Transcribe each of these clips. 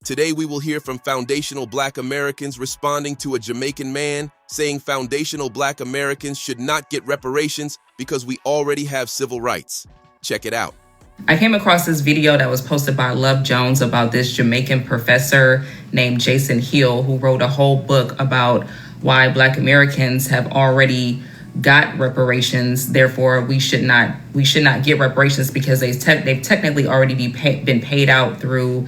Today we will hear from foundational Black Americans responding to a Jamaican man saying foundational Black Americans should not get reparations because we already have civil rights. Check it out. I came across this video that was posted by Love Jones about this Jamaican professor named Jason Hill, who wrote a whole book about why Black Americans have already got reparations. Therefore, we should not get reparations because they've technically already been paid out through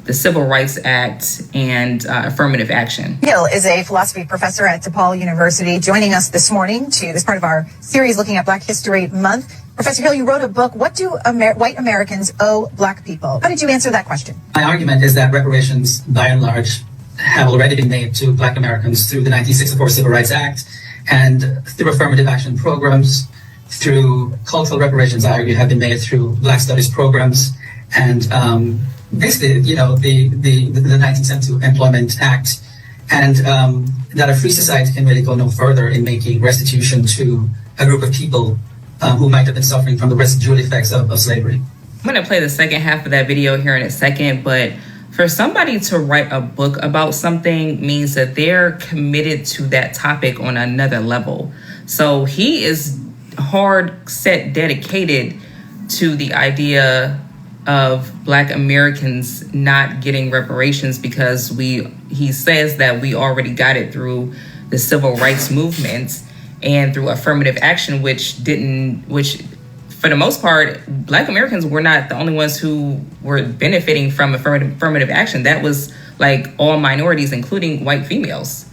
the Civil Rights Act and affirmative action. Hill is a philosophy professor at DePaul University, joining us this morning to this part of our series looking at Black History Month. Professor Hill, you wrote a book, What Do White Americans Owe Black People? How did you answer that question? My argument is that reparations, by and large, have already been made to Black Americans through the 1964 Civil Rights Act and through affirmative action programs, through cultural reparations, I argue, have been made through Black Studies programs, and basically, the 1972 Employment Act, and that a free society can really go no further in making restitution to a group of people who might have been suffering from the residual effects of slavery. I'm going to play the second half of that video here in a second, but for somebody to write a book about something means that they're committed to that topic on another level. So he is hard set dedicated to the idea of Black Americans not getting reparations because he says that we already got it through the civil rights movement and through affirmative action, which for the most part, Black Americans were not the only ones who were benefiting from affirmative action. That was like all minorities, including white females.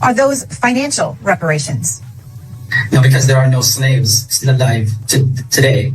Are those financial reparations? No, because there are no slaves still alive today.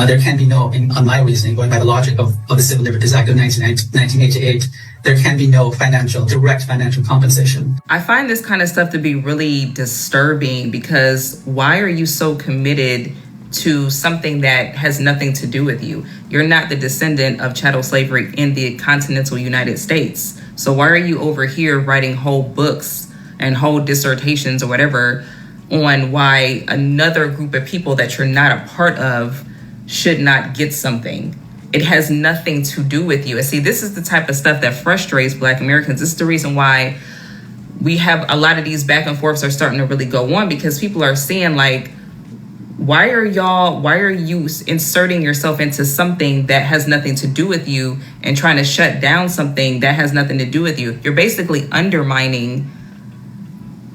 There can be no, on my reasoning, going by the logic of the Civil Liberties Act of 1988, there can be no direct financial compensation. I find this kind of stuff to be really disturbing because why are you so committed to something that has nothing to do with you? You're not the descendant of chattel slavery in the continental United States. So why are you over here writing whole books and whole dissertations or whatever on why another group of people that you're not a part of should not get something? It has nothing to do with you. And see, this is the type of stuff that frustrates Black Americans. This is the reason why we have a lot of these back and forths are starting to really go on, because people are seeing like, why are you inserting yourself into something that has nothing to do with you and trying to shut down something that has nothing to do with you? You're basically undermining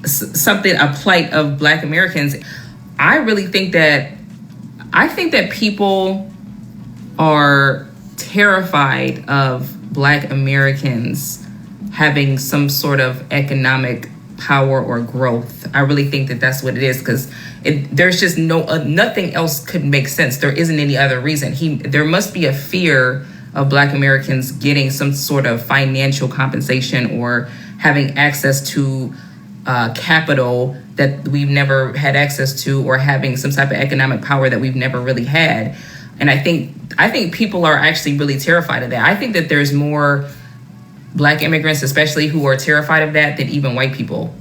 a plight of Black Americans. I think that people are terrified of Black Americans having some sort of economic power or growth. I really think that that's what it is, because there's just nothing else could make sense. There isn't any other reason. There must be a fear of Black Americans getting some sort of financial compensation or having access to capital that we've never had access to, or having some type of economic power that we've never really had. And I think people are actually really terrified of that. I think that there's more Black immigrants, especially, who are terrified of that than even white people.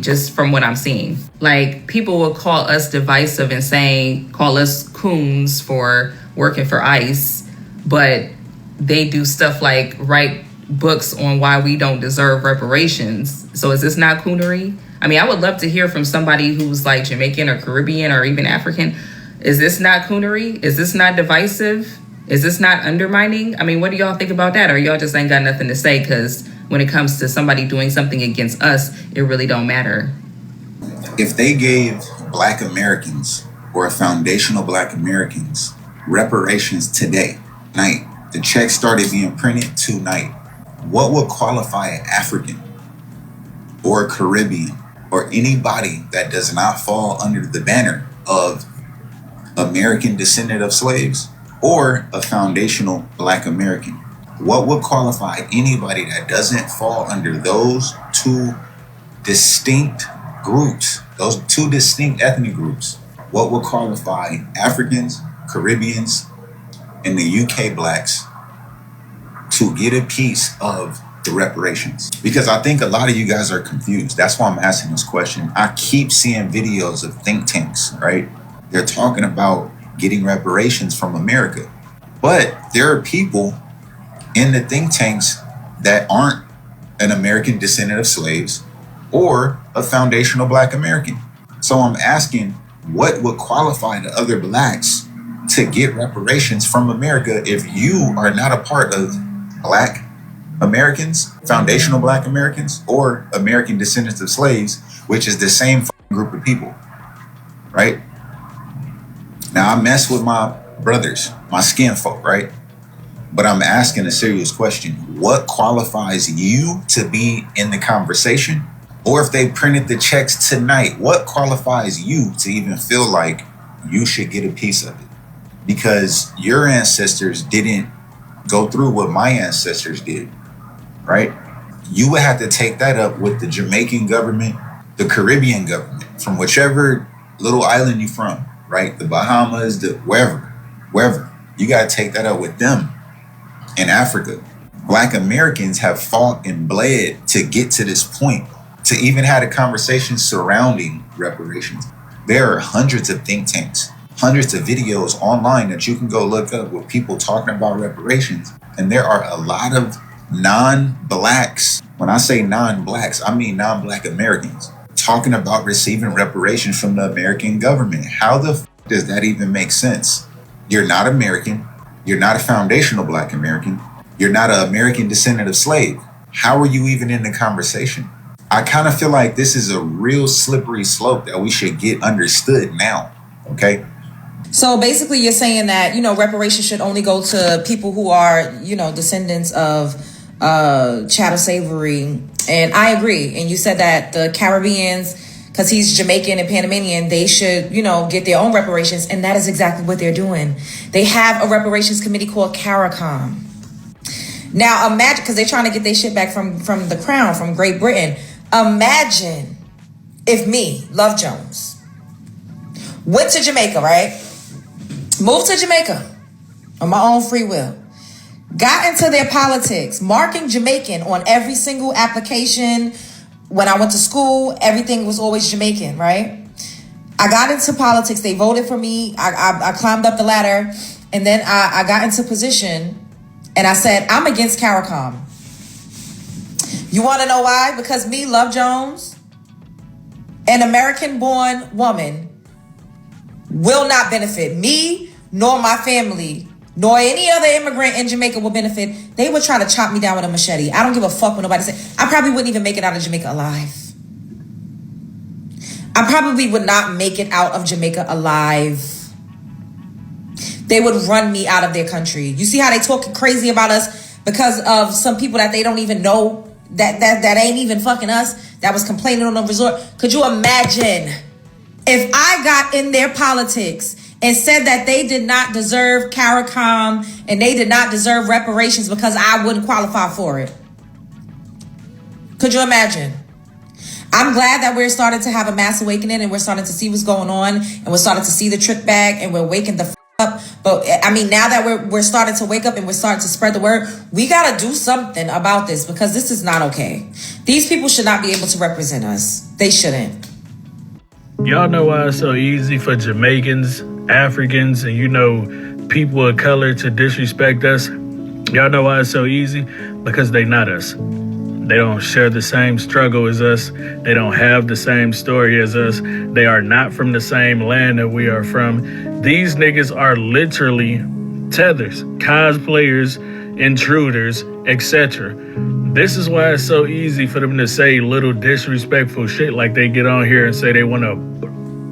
Just from what I'm seeing. Like, people will call us divisive and call us coons for working for ICE, but they do stuff like write books on why we don't deserve reparations. So is this not coonery? I would love to hear from somebody who's like Jamaican or Caribbean or even African. Is this not coonery? Is this not divisive? Is this not undermining? What do y'all think about that? Or y'all just ain't got nothing to say because when it comes to somebody doing something against us, it really don't matter? If they gave Black Americans or foundational Black Americans reparations today, the check started being printed tonight, what would qualify an African or a Caribbean or anybody that does not fall under the banner of American descendant of slaves or a foundational Black American? What would qualify anybody that doesn't fall under those two distinct groups, those two distinct ethnic groups? What would qualify Africans, Caribbeans, and the UK Blacks to get a piece of the reparations? Because I think a lot of you guys are confused. That's why I'm asking this question. I keep seeing videos of think tanks, right? They're talking about getting reparations from America. But there are people in the think tanks that aren't an American descendant of slaves or a foundational Black American. So I'm asking, what would qualify the other Blacks to get reparations from America if you are not a part of Black Americans, foundational Black Americans, or American descendants of slaves, which is the same group of people, right? Now, I mess with my brothers, my skin folk, right? But I'm asking a serious question. What qualifies you to be in the conversation? Or if they printed the checks tonight, what qualifies you to even feel like you should get a piece of it? Because your ancestors didn't go through what my ancestors did, right? You would have to take that up with the Jamaican government, the Caribbean government, from whichever little island you're from, right? The Bahamas, the wherever. You got to take that up with them. In Africa, Black Americans have fought and bled to get to this point, to even have a conversation surrounding reparations. There are hundreds of think tanks, hundreds of videos online that you can go look up with people talking about reparations. And there are a lot of non-Blacks. When I say non-Blacks, I mean non-Black Americans talking about receiving reparations from the American government. How the f does that even make sense? You're not American. You're not a foundational Black American. You're not an American descendant of slave. How are you even in the conversation? I kind of feel like this is a real slippery slope that we should get understood now, okay? So basically you're saying that, reparations should only go to people who are, descendants of chattel slavery. And I agree. And you said that the Caribbeans, because he's Jamaican and Panamanian, they should, get their own reparations. And that is exactly what they're doing. They have a reparations committee called CARICOM. Now imagine, because they're trying to get their shit back from the crown, from Great Britain. Imagine if me, Love Jones, went to Jamaica, right? Moved to Jamaica on my own free will. Got into their politics, marking Jamaican on every single application. When I went to school, everything was always Jamaican, right? I got into politics. They voted for me. I climbed up the ladder. And then I got into position. And I said, I'm against CARICOM. You want to know why? Because me, Love Jones, an American-born woman, will not benefit. Me, nor my family, nor any other immigrant in Jamaica will benefit. They would try to chop me down with a machete. I don't give a fuck what nobody says. I probably wouldn't even make it out of Jamaica alive. I probably would not make it out of Jamaica alive. They would run me out of their country. You see how they talk crazy about us because of some people that they don't even know that ain't even fucking us, that was complaining on the resort. Could you imagine if I got in their politics and said that they did not deserve CARICOM and they did not deserve reparations because I wouldn't qualify for it? Could you imagine? I'm glad that we're starting to have a mass awakening and we're starting to see what's going on and we're starting to see the trick bag and we're waking the up. But I mean, now that we're starting to wake up and we're starting to spread the word, we got to do something about this because this is not okay. These people should not be able to represent us. They shouldn't. Y'all know why it's so easy for Jamaicans, Africans, and people of color to disrespect us? Y'all know why it's so easy? Because they not us. They don't share the same struggle as us. They don't have the same story as us. They are not from the same land that we are from. These niggas are literally tethers, cosplayers, intruders, etc. This is why it's so easy for them to say little disrespectful shit like they get on here and say they want to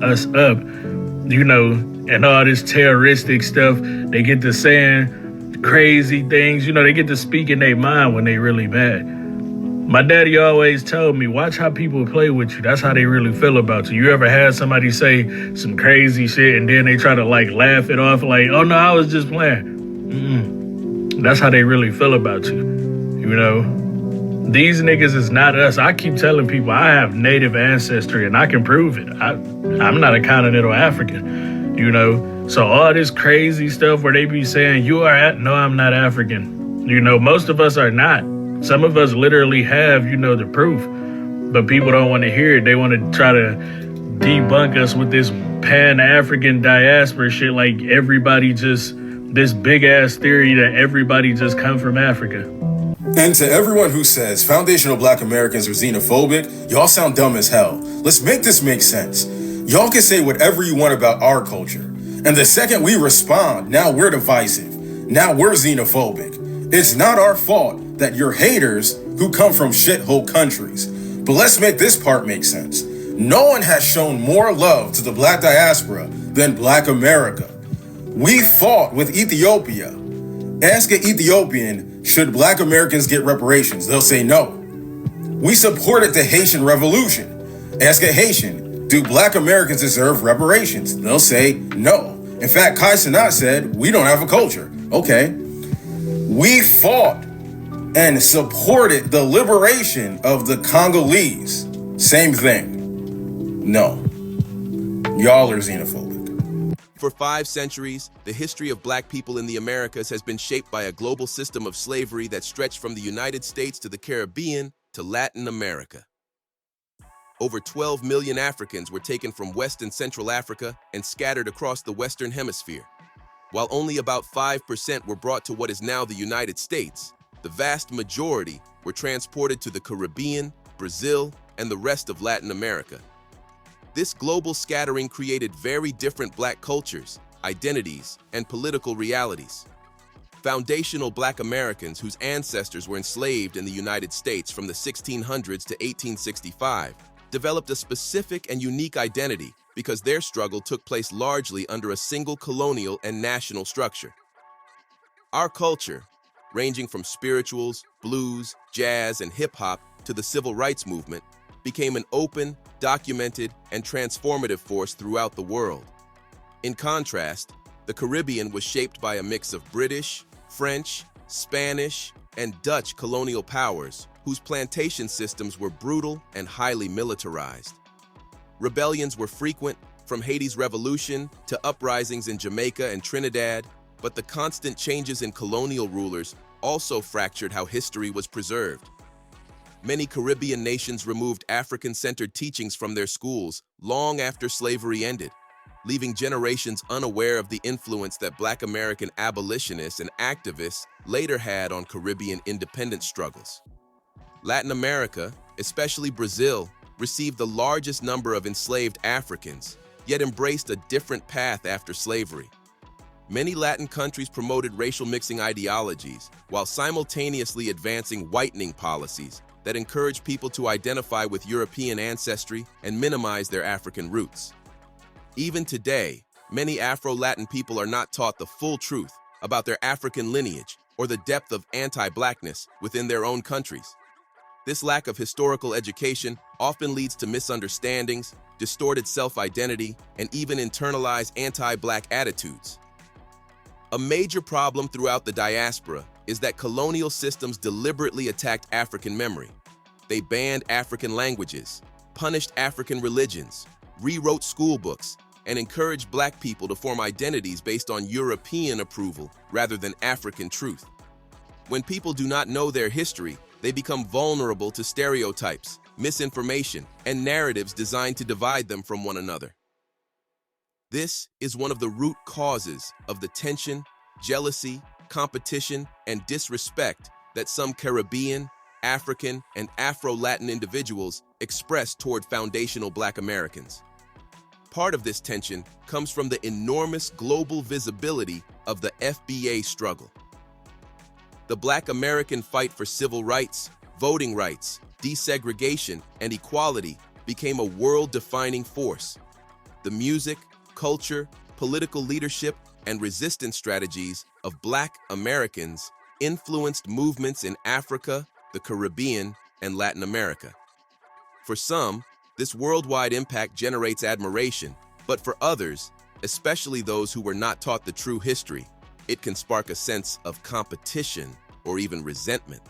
us up, and all this terroristic stuff. They get to saying crazy things. They get to speak in their mind when they really mad. My daddy always told me, watch how people play with you. That's how they really feel about you. You ever had somebody say some crazy shit and then they try to laugh it off like, oh no, I was just playing. That's how they really feel about you. These niggas is not us. I keep telling people I have native ancestry and I can prove it. I'm not a continental African, So all this crazy stuff where they be saying, no, I'm not African. Most of us are not. Some of us literally have, the proof, but people don't want to hear it. They want to try to debunk us with this Pan-African diaspora shit, like everybody just, this big ass theory that everybody just come from Africa. And to everyone who says foundational black Americans are xenophobic, y'all sound dumb as hell. Let's make this make sense. Y'all can say whatever you want about our culture. And the second we respond, now we're divisive. Now we're xenophobic. It's not our fault that you're haters who come from shithole countries. But let's make this part make sense. No one has shown more love to the black diaspora than black America. We fought with Ethiopia. Ask an Ethiopian, should black Americans get reparations? They'll say no. We supported the Haitian Revolution. Ask a Haitian, do black Americans deserve reparations? They'll say no. In fact, Kai Cenat said, we don't have a culture. Okay. We fought and supported the liberation of the Congolese. Same thing. No. Y'all are xenophobic. For 5 centuries, the history of black people in the Americas has been shaped by a global system of slavery that stretched from the United States to the Caribbean to Latin America. Over 12 million Africans were taken from West and Central Africa and scattered across the Western Hemisphere. While only about 5% were brought to what is now the United States, the vast majority were transported to the Caribbean, Brazil, and the rest of Latin America. This global scattering created very different black cultures, identities, and political realities. Foundational black Americans whose ancestors were enslaved in the United States from the 1600s to 1865 developed a specific and unique identity because their struggle took place largely under a single colonial and national structure. Our culture, ranging from spirituals, blues, jazz, and hip-hop to the civil rights movement, became an open, documented, and transformative force throughout the world. In contrast, the Caribbean was shaped by a mix of British, French, Spanish, and Dutch colonial powers whose plantation systems were brutal and highly militarized. Rebellions were frequent, from Haiti's revolution to uprisings in Jamaica and Trinidad, but the constant changes in colonial rulers also fractured how history was preserved. Many Caribbean nations removed African-centered teachings from their schools long after slavery ended, leaving generations unaware of the influence that Black American abolitionists and activists later had on Caribbean independence struggles. Latin America, especially Brazil, received the largest number of enslaved Africans, yet embraced a different path after slavery. Many Latin countries promoted racial mixing ideologies while simultaneously advancing whitening policies that encourage people to identify with European ancestry and minimize their African roots. Even today, many Afro-Latin people are not taught the full truth about their African lineage or the depth of anti-Blackness within their own countries. This lack of historical education often leads to misunderstandings, distorted self-identity, and even internalized anti-Black attitudes. A major problem throughout the diaspora is that colonial systems deliberately attacked African memory. They banned African languages, punished African religions, rewrote school books, and encouraged Black people to form identities based on European approval rather than African truth. When people do not know their history, they become vulnerable to stereotypes, misinformation, and narratives designed to divide them from one another. This is one of the root causes of the tension, jealousy, competition, and disrespect that some Caribbean, African, and Afro-Latin individuals express toward foundational Black Americans. Part of this tension comes from the enormous global visibility of the FBA struggle. The Black American fight for civil rights, voting rights, desegregation, and equality became a world-defining force. The music, culture, political leadership, and resistance strategies of Black Americans influenced movements in Africa, the Caribbean, and Latin America. For some, this worldwide impact generates admiration, but for others, especially those who were not taught the true history, it can spark a sense of competition or even resentment.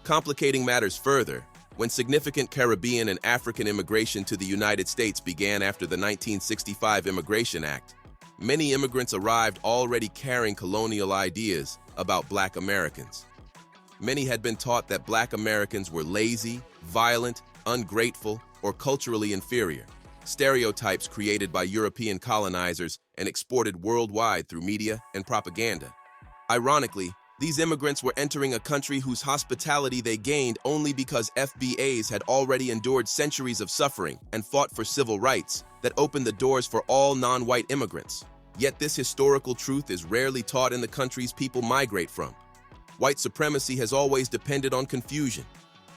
Complicating matters further, when significant Caribbean and African immigration to the United States began after the 1965 Immigration Act, many immigrants arrived already carrying colonial ideas about Black Americans. Many had been taught that Black Americans were lazy, violent, ungrateful, or culturally inferior, stereotypes created by European colonizers and exported worldwide through media and propaganda. Ironically, These immigrants were entering a country whose hospitality they gained only because FBAs had already endured centuries of suffering and fought for civil rights that opened the doors for all non-white immigrants. Yet this historical truth is rarely taught in the countries people migrate from. White supremacy has always depended on confusion.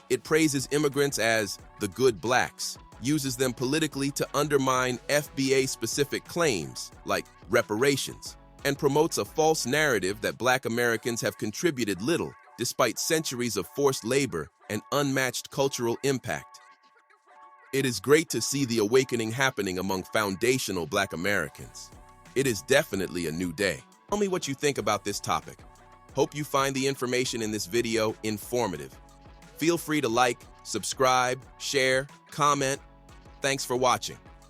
It praises immigrants as the good blacks, uses them politically to undermine FBA-specific claims like reparations, and promotes a false narrative that Black Americans have contributed little despite centuries of forced labor and unmatched cultural impact. It is great to see the awakening happening among foundational Black Americans. It is definitely a new day. Tell me what you think about this topic. Hope you find the information in this video informative. Feel free to like, subscribe, share, comment. Thanks for watching.